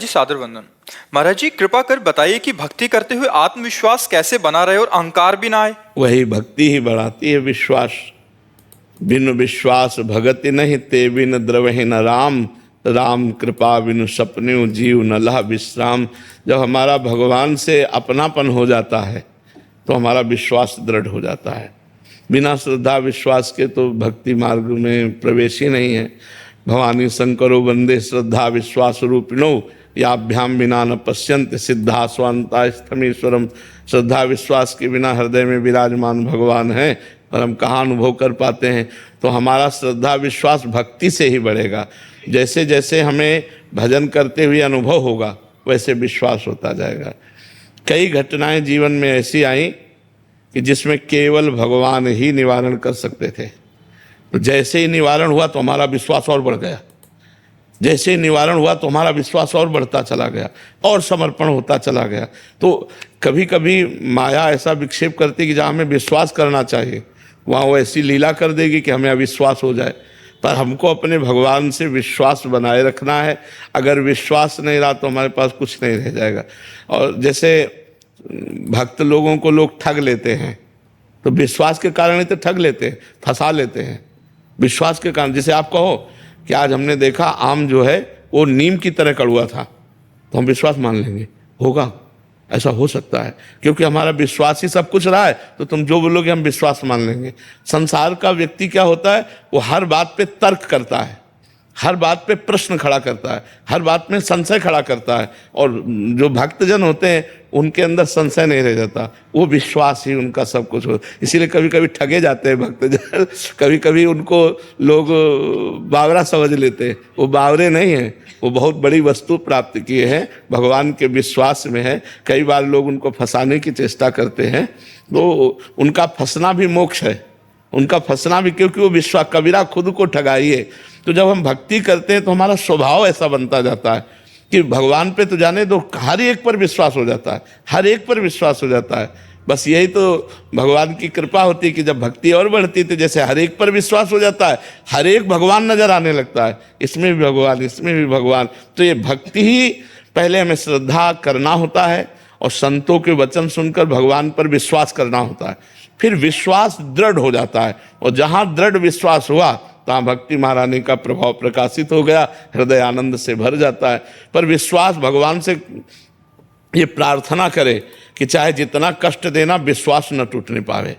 जी सादर वंदन। महाराज जी कृपा कर बताइए कि भक्ति करते हुए आत्मविश्वास कैसे बना रहे और अहंकार भी ना आए। वही भक्ति ही बढ़ाती है विश्वास। बिनु विश्वास भगति नहीं, ते बिन द्रवहि न राम। राम कृपा बिनु सपने जीव न लह विश्राम। जब हमारा भगवान से अपनापन हो जाता है तो हमारा विश्वास दृढ़ हो जाता है। बिना श्रद्धा विश्वास के तो भक्ति मार्ग में प्रवेश ही नहीं है। भवानी शंकरो वंदे श्रद्धा विश्वास रूपिणो, याभ्याम बिना न पश्यंत सिद्धा स्वांता स्थमीश्वरम। श्रद्धा विश्वास के बिना हृदय में विराजमान भगवान हैं और हम कहाँ अनुभव कर पाते हैं। तो हमारा श्रद्धा विश्वास भक्ति से ही बढ़ेगा। जैसे जैसे हमें भजन करते हुए अनुभव होगा वैसे विश्वास होता जाएगा। कई घटनाएं जीवन में ऐसी आई कि जिसमें केवल भगवान ही निवारण कर सकते थे। तो जैसे ही निवारण हुआ तो हमारा विश्वास और बढ़ गया। जैसे ही निवारण हुआ तो हमारा विश्वास और बढ़ता चला गया और समर्पण होता चला गया। तो कभी कभी माया ऐसा विक्षेप करती कि जहाँ हमें विश्वास करना चाहिए वहाँ वो ऐसी लीला कर देगी कि हमें अविश्वास हो जाए। पर हमको अपने भगवान से विश्वास बनाए रखना है। अगर विश्वास नहीं रहा तो हमारे पास कुछ नहीं रह जाएगा। और जैसे भक्त लोगों को लोग ठग लेते हैं तो विश्वास के कारण ही तो ठग लेते हैं, फंसा लेते हैं विश्वास के कारण। जैसे आप कहो कि आज हमने देखा आम जो है वो नीम की तरह कड़वा था, तो हम विश्वास मान लेंगे होगा, ऐसा हो सकता है क्योंकि हमारा विश्वास ही सब कुछ रहा है। तो तुम जो बोलोगे हम विश्वास मान लेंगे। संसार का व्यक्ति क्या होता है, वो हर बात पे तर्क करता है, हर बात पे प्रश्न खड़ा करता है, हर बात में संशय खड़ा करता है। और जो भक्तजन होते हैं उनके अंदर संशय नहीं रह जाता, वो विश्वास ही उनका सब कुछ हो। इसीलिए कभी कभी ठगे जाते हैं भक्तजन। कभी कभी उनको लोग बावरा समझ लेते हैं, वो बावरे नहीं हैं, वो बहुत बड़ी वस्तु प्राप्त किए हैं, भगवान के विश्वास में है। कई बार लोग उनको फंसाने की चेष्टा करते हैं तो उनका फंसना भी मोक्ष है, उनका फंसना भी, क्योंकि वो विश्वास कबीरा खुद को ठगाइए। तो जब हम भक्ति करते हैं तो हमारा स्वभाव ऐसा बनता जाता है कि भगवान पे तो जाने दो हर एक पर विश्वास हो जाता है, हर एक पर विश्वास हो जाता है। बस यही तो भगवान की कृपा होती है कि जब भक्ति और बढ़ती तो जैसे हर एक पर विश्वास हो जाता है, हर एक भगवान नजर आने लगता है, इसमें भी भगवान, इसमें भी भगवान। तो ये भक्ति ही पहले हमें श्रद्धा करना होता है और संतों के वचन सुनकर भगवान पर विश्वास करना होता है। फिर विश्वास दृढ़ हो जाता है और जहाँ दृढ़ विश्वास हुआ तहाँ भक्ति महारानी का प्रभाव प्रकाशित हो गया, हृदय आनंद से भर जाता है। पर विश्वास भगवान से ये प्रार्थना करे कि चाहे जितना कष्ट देना विश्वास न टूटने पावे।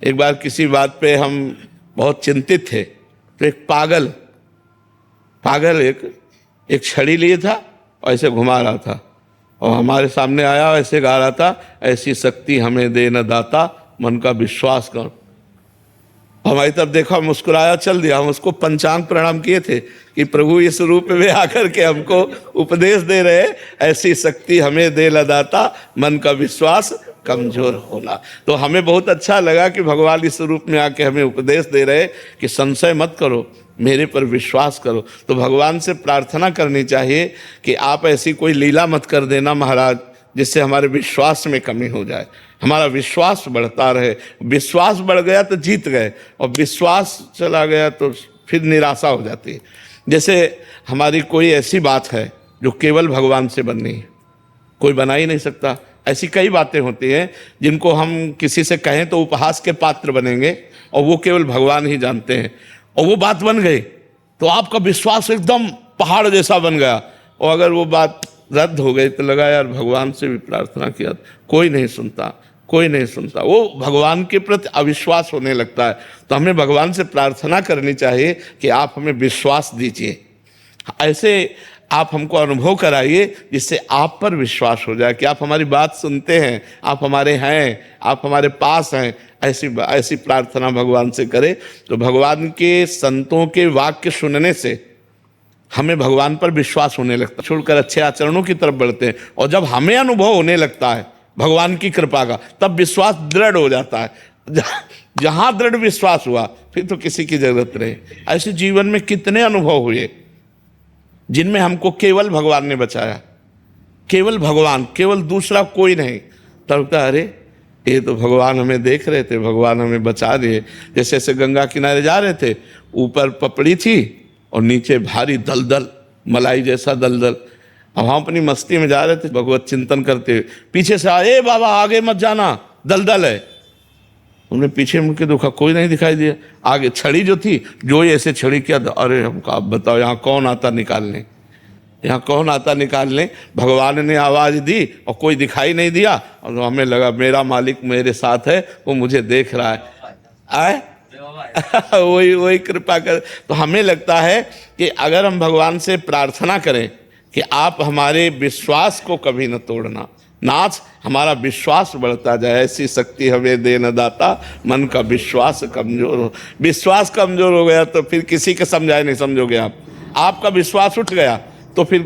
एक बार किसी बात पे हम बहुत चिंतित थे तो एक पागल एक छड़ी लिए था और ऐसे घुमा रहा था और हमारे सामने आया, ऐसे गा रहा था, ऐसी शक्ति हमें दे न दाता मन का विश्वास कर। हमारी तरफ देखा, मुस्कुराया, चल दिया। हम उसको पंचांग प्रणाम किए थे कि प्रभु इस रूप में आकर के हमको उपदेश दे रहे, ऐसी शक्ति हमें दे लदाता मन का विश्वास कमजोर होना। तो हमें बहुत अच्छा लगा कि भगवान इस रूप में आके हमें उपदेश दे रहे कि संशय मत करो, मेरे पर विश्वास करो। तो भगवान से प्रार्थना करनी चाहिए कि आप ऐसी कोई लीला मत कर देना महाराज जिससे हमारे विश्वास में कमी हो जाए, हमारा विश्वास बढ़ता रहे। विश्वास बढ़ गया तो जीत गए और विश्वास चला गया तो फिर निराशा हो जाती है। जैसे हमारी कोई ऐसी बात है जो केवल भगवान से बननी है, कोई बना ही नहीं सकता। ऐसी कई बातें होती हैं जिनको हम किसी से कहें तो उपहास के पात्र बनेंगे और वो केवल भगवान ही जानते हैं। और वो बात बन गई तो आपका विश्वास एकदम पहाड़ जैसा बन गया। और अगर वो बात रद्द हो गई तो लगा यार भगवान से भी प्रार्थना किया, कोई नहीं सुनता, कोई नहीं सुनता। वो भगवान के प्रति अविश्वास होने लगता है। तो हमें भगवान से प्रार्थना करनी चाहिए कि आप हमें विश्वास दीजिए, ऐसे आप हमको अनुभव कराइए जिससे आप पर विश्वास हो जाए कि आप हमारी बात सुनते हैं, आप हमारे हैं, आप हमारे पास हैं। ऐसी प्रार्थना भगवान से करें तो भगवान के संतों के वाक्य सुनने से हमें भगवान पर विश्वास होने लगता है, छोड़कर अच्छे आचरणों की तरफ बढ़ते हैं। और जब हमें अनुभव होने लगता है भगवान की कृपा का तब विश्वास दृढ़ हो जाता है। जहाँ दृढ़ विश्वास हुआ फिर तो किसी की जरूरत नहीं। ऐसे जीवन में कितने अनुभव हुए जिनमें हमको केवल भगवान ने बचाया, केवल भगवान, केवल दूसरा कोई नहीं। तब लगता अरे ये तो भगवान हमें देख रहे थे, भगवान हमें बचा दिए। जैसे ऐसे गंगा किनारे जा रहे थे, ऊपर पपड़ी थी और नीचे भारी दलदल, मलाई जैसा दलदल। अब हम अपनी मस्ती में जा रहे थे भगवत चिंतन करते हुए, पीछे से आए, बाबा आगे मत जाना, दलदल है। उन्हें पीछे मुड़ के देखा, कोई नहीं दिखाई दिया। आगे छड़ी जो थी, जो ही ऐसे छड़ी किया, अरे हमको आप बताओ यहाँ कौन आता निकालने, यहाँ कौन आता निकालने। भगवान ने आवाज़ दी और कोई दिखाई नहीं दिया, और हमें लगा मेरा मालिक मेरे साथ है, वो मुझे देख रहा है। आए वही वही कृपा कर। तो हमें लगता है कि अगर हम भगवान से प्रार्थना करें कि आप हमारे विश्वास को कभी न तोड़ना, नाथ हमारा विश्वास बढ़ता जाए, ऐसी शक्ति हमें देना दाता, मन का विश्वास कमजोर हो। विश्वास कमजोर हो गया तो फिर किसी के समझाए नहीं समझोगे आप। आपका विश्वास उठ गया तो फिर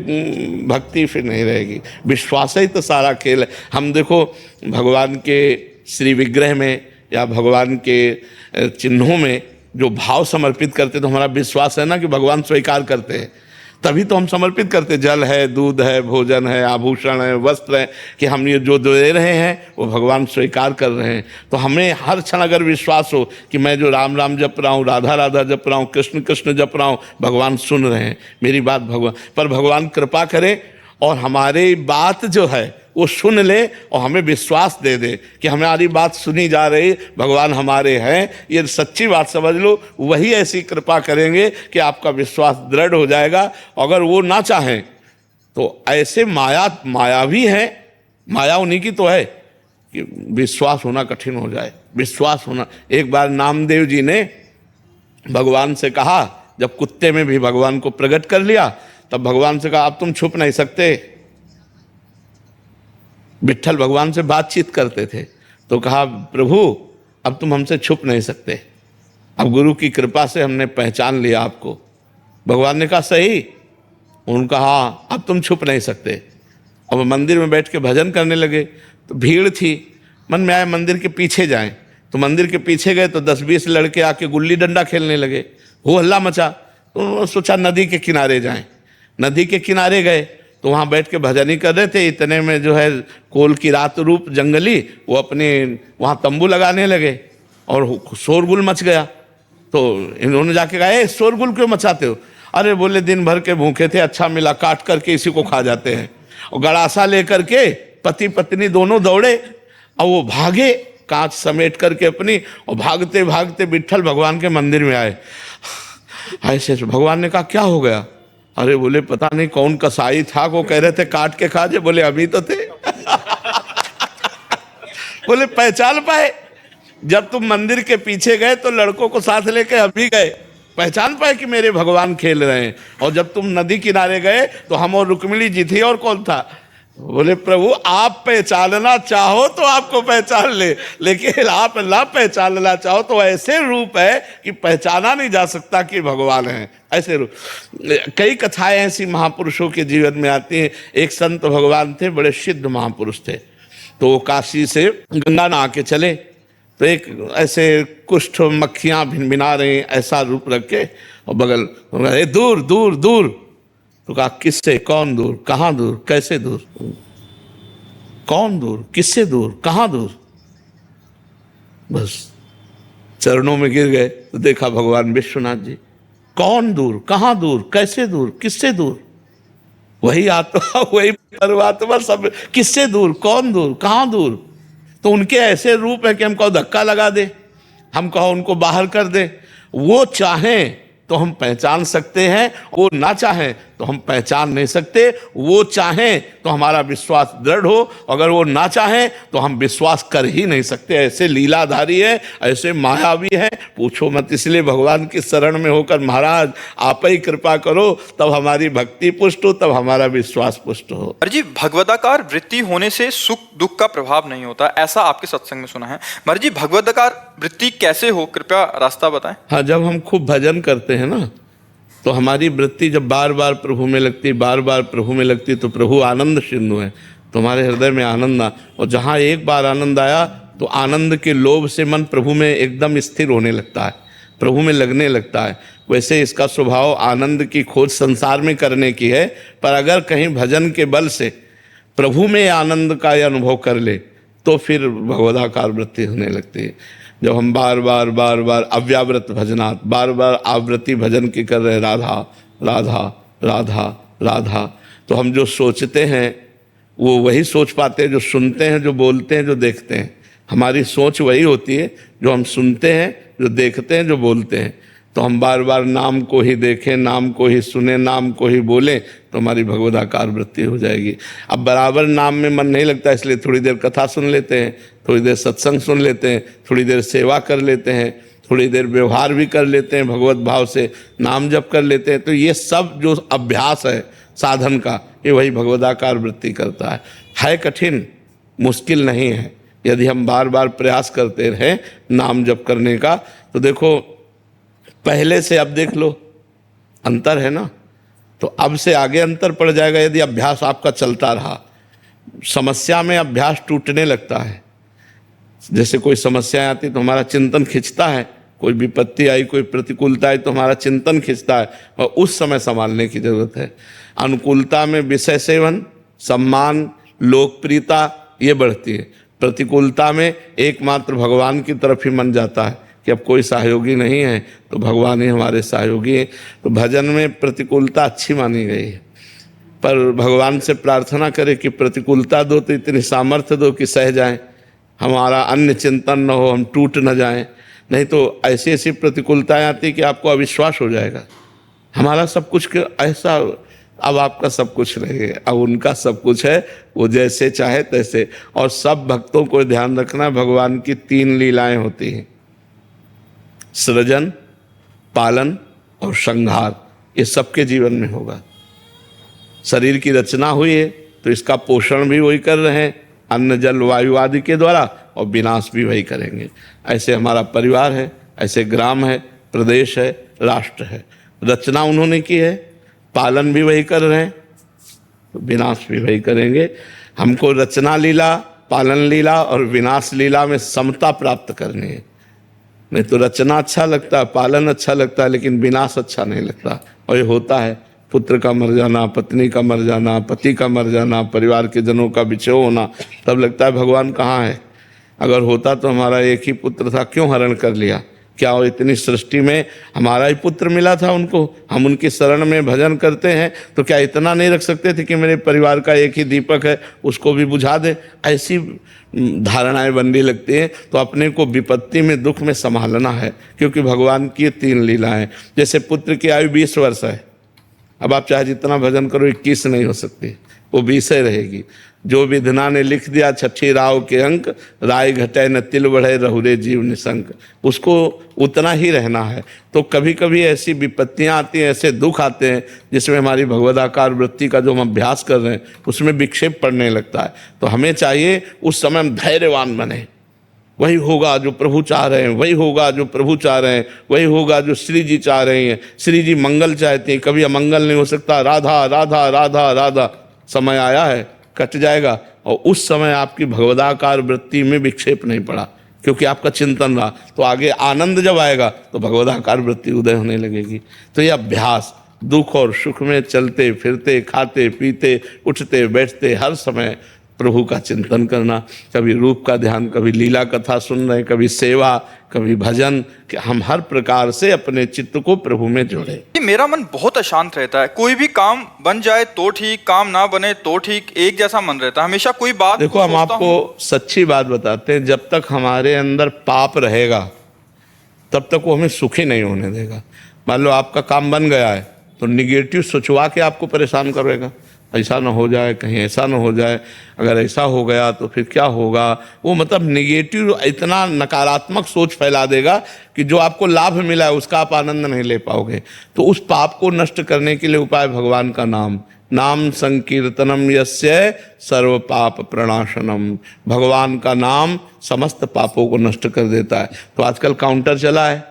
भक्ति फिर नहीं रहेगी। विश्वास ही तो सारा खेल है। हम देखो भगवान के श्री विग्रह में या भगवान के चिन्हों में जो भाव समर्पित करते, तो हमारा विश्वास है ना कि भगवान स्वीकार करते हैं, तभी तो हम समर्पित करते। जल है, दूध है, भोजन है, आभूषण है, वस्त्र है, कि हम ये जो दे रहे हैं वो भगवान स्वीकार कर रहे हैं। तो हमें हर क्षण अगर विश्वास हो कि मैं जो राम राम जप रहा हूँ, राधा राधा जप रहा हूँ, कृष्ण कृष्ण जप रहा हूँ, भगवान सुन रहे हैं मेरी बात। भगवान पर भगवान कृपा करे और हमारी बात जो है वो सुन ले और हमें विश्वास दे दे कि हमारी बात सुनी जा रही, भगवान हमारे हैं, ये सच्ची बात समझ लो। वही ऐसी कृपा करेंगे कि आपका विश्वास दृढ़ हो जाएगा। अगर वो ना चाहें तो ऐसे माया भी है, माया उन्हीं की तो है कि विश्वास होना कठिन हो जाए। विश्वास होना, एक बार नामदेव जी ने भगवान से कहा, जब कुत्ते में भी भगवान को प्रकट कर लिया, तब भगवान से कहा अब तुम छुप नहीं सकते। विट्ठल भगवान से बातचीत करते थे, तो कहा प्रभु अब तुम हमसे छुप नहीं सकते, अब गुरु की कृपा से हमने पहचान लिया आपको। भगवान ने कहा सही। उन्होंने कहा हाँ अब तुम छुप नहीं सकते। अब मंदिर में बैठ के भजन करने लगे, तो भीड़ थी, मन में आया मंदिर के पीछे जाएं। तो मंदिर के पीछे गए तो 10-20 लड़के आके गुल्ली डंडा खेलने लगे, हो हल्ला मचा। तो उन्होंने सोचा नदी के किनारे जाएं। नदी के किनारे गए तो वहाँ बैठ के भजन ही कर रहे थे। इतने में जो है कोल की रात रूप जंगली वो अपने वहाँ तंबू लगाने लगे और शोरगुल मच गया। तो इन्होंने जाके कहा ए शोरगुल क्यों मचाते हो? अरे बोले दिन भर के भूखे थे, अच्छा मिला काट करके इसी को खा जाते हैं। और गड़ासा लेकर के पति पत्नी दोनों दौड़े और वो भागे कांच समेट करके अपनी, और भागते भागते विट्ठल भगवान के मंदिर में आए। ऐसे भगवान ने कहा क्या हो गया? अरे बोले पता नहीं कौन कसाई था, वो कह रहे थे काट के खा जे। बोले अभी तो थे। बोले पहचान पाए? जब तुम मंदिर के पीछे गए तो लड़कों को साथ लेके अभी गए, पहचान पाए कि मेरे भगवान खेल रहे हैं। और जब तुम नदी किनारे गए तो हम और रुक्मिणी जी थी, और कौन था? बोले प्रभु आप पहचानना चाहो तो आपको पहचान ले, लेकिन आप ना पहचानना चाहो तो ऐसे रूप है कि पहचाना नहीं जा सकता कि भगवान है। ऐसे रूप। कई कथाएं ऐसी महापुरुषों के जीवन में आती हैं। एक संत भगवान थे, बड़े सिद्ध महापुरुष थे। तो वो काशी से गंगा नहा के चले, तो एक ऐसे कुष्ठ मक्खियाँ भिनभिना रही ऐसा रूप रख के, और बगल दूर दूर दूर। तो कहा किससे? कौन दूर? कहाँ दूर? कैसे दूर? कौन दूर? किससे दूर? कहाँ दूर? बस चरणों में गिर गए तो देखा भगवान विश्वनाथ जी। कौन दूर? कहाँ दूर? कैसे दूर? किससे दूर? वही आत्मा, वही परमात्मा, सब किससे दूर? कौन दूर? कहाँ दूर? तो उनके ऐसे रूप है कि हम कहो धक्का लगा दे, हम कहो उनको बाहर कर दे। वो चाहें तो हम पहचान सकते हैं, वो ना चाहें तो हम पहचान नहीं सकते। वो चाहें तो हमारा विश्वास दृढ़ हो, अगर वो ना चाहें तो हम विश्वास कर ही नहीं सकते। ऐसे लीलाधारी है, ऐसे मायावी है, पूछो मत। इसलिए भगवान की शरण में होकर महाराज आप ही कृपा करो, तब हमारी भक्ति पुष्ट हो, तब हमारा विश्वास पुष्ट हो। महाराज जी भगवदाकार वृत्ति होने से सुख दुख का प्रभाव नहीं होता, ऐसा आपके सत्संग में सुना है। महाराज जी भगवदाकार वृत्ति कैसे हो, कृपया रास्ता बताएं। हाँ, जब हम खूब भजन करते हैं ना, तो हमारी वृत्ति जब बार बार प्रभु में लगती, बार बार प्रभु में लगती, तो प्रभु आनंद सिंधु है, तुम्हारे हृदय में आनंद आ। और जहाँ एक बार आनंद आया तो आनंद के लोभ से मन प्रभु में एकदम स्थिर होने लगता है, प्रभु में लगने लगता है। वैसे इसका स्वभाव आनंद की खोज संसार में करने की है, पर अगर कहीं भजन के बल से प्रभु में आनंद का अनुभव कर ले तो फिर भगवदाकार वृत्ति होने लगती है। जब हम बार बार अव्यावृत भजनात्, बार बार आवृत्ति भजन की कर रहे राधा राधा राधा राधा, तो तो हम जो सोचते हैं वो वही सोच पाते हैं जो सुनते हैं, जो बोलते हैं, जो देखते हैं। हमारी सोच वही होती है जो हम सुनते हैं, जो देखते हैं, जो बोलते हैं। तो हम बार बार नाम को ही देखें, नाम को ही सुने, नाम को ही बोलें, तो हमारी भगवदाकार वृत्ति हो जाएगी। अब बराबर नाम में मन नहीं लगता, इसलिए थोड़ी देर कथा सुन लेते हैं, थोड़ी देर सत्संग सुन लेते हैं, थोड़ी देर सेवा कर लेते हैं, थोड़ी देर व्यवहार भी कर लेते हैं, भगवत भाव से नाम जप कर लेते हैं। तो ये सब जो अभ्यास है साधन का, ये वही भगवदाकार वृत्ति करता है कठिन, मुश्किल नहीं है। यदि हम बार बार प्रयास करते रहें नाम जप करने का, तो देखो पहले से अब देख लो अंतर है ना, तो अब से आगे अंतर पड़ जाएगा यदि अभ्यास आपका चलता रहा। समस्या में अभ्यास टूटने लगता है। जैसे कोई समस्या आती तो हमारा चिंतन खिंचता है, कोई विपत्ति आई, कोई प्रतिकूलता आई तो हमारा चिंतन खिंचता है, और उस समय संभालने की जरूरत है। अनुकूलता में विषय सेवन, सम्मान, लोकप्रियता ये बढ़ती है। प्रतिकूलता में एकमात्र भगवान की तरफ ही मन जाता है कि अब कोई सहयोगी नहीं है तो भगवान ही हमारे सहयोगी हैं। तो भजन में प्रतिकूलता अच्छी मानी गई है, पर भगवान से प्रार्थना करें कि प्रतिकूलता दो तो इतनी सामर्थ्य दो कि सह जाएं, हमारा अन्य चिंतन न हो, हम टूट न जाएं। नहीं तो ऐसी ऐसी प्रतिकूलताएं आती कि आपको अविश्वास हो जाएगा, हमारा सब कुछ ऐसा, अब आपका सब कुछ नहीं है, अब उनका सब कुछ है, वो जैसे चाहे तैसे। और सब भक्तों को ध्यान रखना, भगवान की 3 लीलाएं होती हैं, सृजन, पालन और संहार। ये सबके जीवन में होगा। शरीर की रचना हुई है तो इसका पोषण भी वही कर रहे हैं, अन्न जल वायु आदि के द्वारा, और विनाश भी वही करेंगे। ऐसे हमारा परिवार है, ऐसे ग्राम है, प्रदेश है, राष्ट्र है। रचना उन्होंने की है, पालन भी वही कर रहे हैं, तो विनाश भी वही करेंगे। हमको रचना लीला, पालन लीला और विनाश लीला में समता प्राप्त करनी है। नहीं तो रचना अच्छा लगता है, पालन अच्छा लगता है, लेकिन विनाश अच्छा नहीं लगता। और ये होता है, पुत्र का मर जाना, पत्नी का मर जाना, पति का मर जाना, परिवार के जनों का बिछोह होना, तब लगता है भगवान कहाँ है। अगर होता तो हमारा एक ही पुत्र था, क्यों हरण कर लिया? क्या वो इतनी सृष्टि में हमारा ही पुत्र मिला था उनको, हम उनकी शरण में भजन करते हैं, तो क्या इतना नहीं रख सकते थे कि मेरे परिवार का एक ही दीपक है, उसको भी बुझा दे? ऐसी धारणाएं बनने लगती हैं। तो अपने को विपत्ति में, दुख में संभालना है, क्योंकि भगवान की 3 लीलाएं। जैसे पुत्र की आयु 20 वर्ष है, अब आप चाहे जितना भजन करो 21 नहीं हो सकती, वो 20 ही रहेगी। जो विधना ने लिख दिया 6 राव के अंक, राय घटे न तिल बढ़े रहुरे जीव निशंक, उसको उतना ही रहना है। तो कभी कभी ऐसी विपत्तियां आती हैं, ऐसे दुख आते हैं जिसमें हमारी भगवदाकार वृत्ति का जो हम अभ्यास कर रहे हैं उसमें विक्षेप पड़ने लगता है। तो हमें चाहिए उस समय हम धैर्यवान बने। वही होगा जो प्रभु चाह रहे हैं, वही होगा जो प्रभु चाह रहे हैं, वही होगा जो श्री जी चाह रहे हैं। श्री जी मंगल चाहते हैं, कभी अमंगल नहीं हो सकता। राधा राधा राधा राधा, समय आया है, कट जाएगा। और उस समय आपकी भगवदाकार वृत्ति में विक्षेप नहीं पड़ा, क्योंकि आपका चिंतन रहा। तो आगे आनंद जब आएगा तो भगवदाकार वृत्ति उदय होने लगेगी। तो ये अभ्यास, दुख और सुख में चलते फिरते, खाते पीते, उठते बैठते, हर समय प्रभु का चिंतन करना। कभी रूप का ध्यान, कभी लीला कथा सुन रहे, कभी सेवा, कभी भजन, कि हम हर प्रकार से अपने चित्त को प्रभु में जोड़े। मेरा मन बहुत अशांत रहता है, कोई भी काम बन जाए तो ठीक, काम ना बने तो ठीक, एक जैसा मन रहता है, हमेशा कोई बात। देखो, हम आपको सच्ची बात बताते हैं, जब तक हमारे अंदर पाप रहेगा तब तक वो हमें सुखी नहीं होने देगा। मान लो आपका काम बन गया है तो निगेटिव सोचवा के आपको परेशान करेगा, ऐसा ना हो जाए, कहीं ऐसा ना हो जाए, अगर ऐसा हो गया तो फिर क्या होगा। वो मतलब निगेटिव, इतना नकारात्मक सोच फैला देगा कि जो आपको लाभ मिला है उसका आप आनंद नहीं ले पाओगे। तो उस पाप को नष्ट करने के लिए उपाय भगवान का नाम, नाम संकीर्तनम यस्य सर्व पाप प्रणाशनम। भगवान का नाम समस्त पापों को नष्ट कर देता है। तो आजकल काउंटर चला है,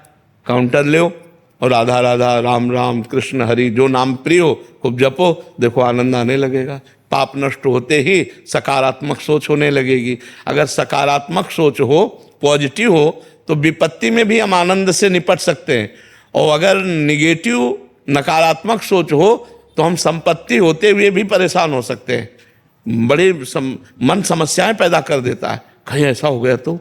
काउंटर लो और राधा राधा, राम राम, कृष्ण हरि, जो नाम प्रिय हो खूब जपो, देखो आनंद आने लगेगा। पाप नष्ट होते ही सकारात्मक सोच होने लगेगी। अगर सकारात्मक सोच हो, पॉजिटिव हो, तो विपत्ति में भी हम आनंद से निपट सकते हैं। और अगर निगेटिव, नकारात्मक सोच हो तो हम संपत्ति होते हुए भी परेशान हो सकते हैं। बड़ी मन समस्याएं पैदा कर देता है, कहीं ऐसा हो गया तो।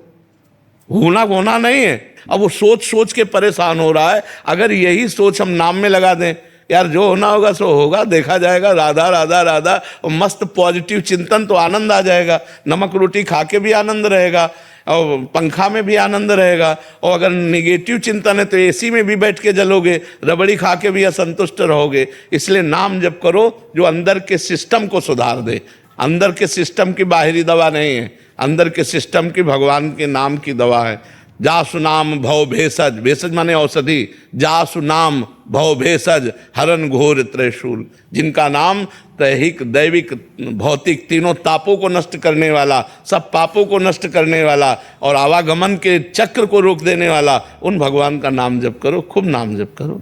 होना नहीं है, अब वो सोच सोच के परेशान हो रहा है। अगर यही सोच हम नाम में लगा दें, यार जो होना होगा सो होगा, देखा जाएगा, राधा राधा राधा, और मस्त पॉजिटिव चिंतन तो आनंद आ जाएगा। नमक रोटी खा के भी आनंद रहेगा और पंखा में भी आनंद रहेगा, और अगर निगेटिव चिंतन है तो एसी में भी बैठ के जलोगे, रबड़ी खा के भी असंतुष्ट रहोगे। इसलिए नाम जप करो जो अंदर के सिस्टम को सुधार दे। अंदर के सिस्टम की बाहरी दवा नहीं है, अंदर के सिस्टम की भगवान के नाम की दवा है। जासु नाम भव भेषज, भेषज माने औषधि, जासु नाम भव भेषज हरन घोर त्रिशूल। जिनका नाम दैहिक दैविक भौतिक तीनों तापों को नष्ट करने वाला, सब पापों को नष्ट करने वाला और आवागमन के चक्र को रोक देने वाला, उन भगवान का नाम जप करो, खूब नाम जप करो।